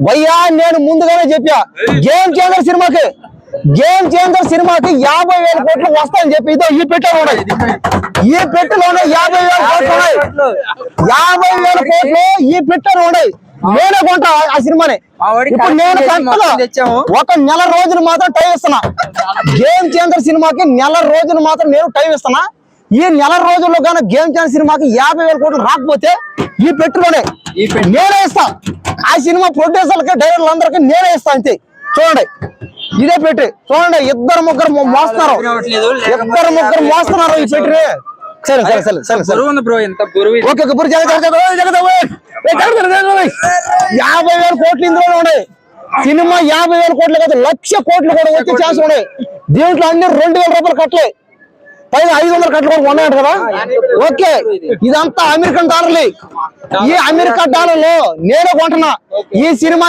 భయ్యా నేను ముందుగానే చెప్పా గేమ్ చేంజర్ సినిమాకి 50,000 కోట్లు వస్తాయని చెప్పి ఇదో ఈ పెట్టెలో ఉన్నాయి. ఈ పెట్టెలోనే 50,000 కోట్లు ఉన్నాయి. 50,000 కోట్లు ఈ పెట్టెలో ఉన్నాయి. నేనే కొంటా ఆ సినిమాని. ఇప్పుడు నేను ఒక నెల రోజులు మాత్రం టైం ఇస్తున్నా. గేమ్ చేంజర్ సినిమాకి నెల రోజులు మాత్రం నేను టైం ఇస్తున్నా. ఈ నెల రోజుల్లో కానీ గేమ్ చేంజర్ సినిమాకి 50,000 కోట్లు రాకపోతే ఈ పెట్టులోనే నేనే ఇస్తా. ఆ సినిమా ప్రొడ్యూసర్లకి డైరెక్టర్లందరికీ నేనే ఇస్తా అంతే. చూడండి ఇదే పెట్టి చూడండి, ఇద్దరు ముగ్గురు మోస్తున్నారు ఈ పెట్టి. సరే సరే సరే సరే సరే ఓకే 50,000 కోట్లు ఇందులో ఉన్నాయి. సినిమా 50,000 కోట్లు కాదు, 1,00,000 కోట్లు కూడా వచ్చే ఛాన్స్ ఉన్నాయి. దీంట్లో అన్ని 2,000 రూపాయలు కట్టలే, పైన 500 కట్టలు కూడా ఉన్నాయంట కదా. ఓకే ఇదంతా అమెరికన్ డాలర్లు. ఈ అమెరికన్ డాలర్లు నేనే కొంటున్నా ఈ సినిమా.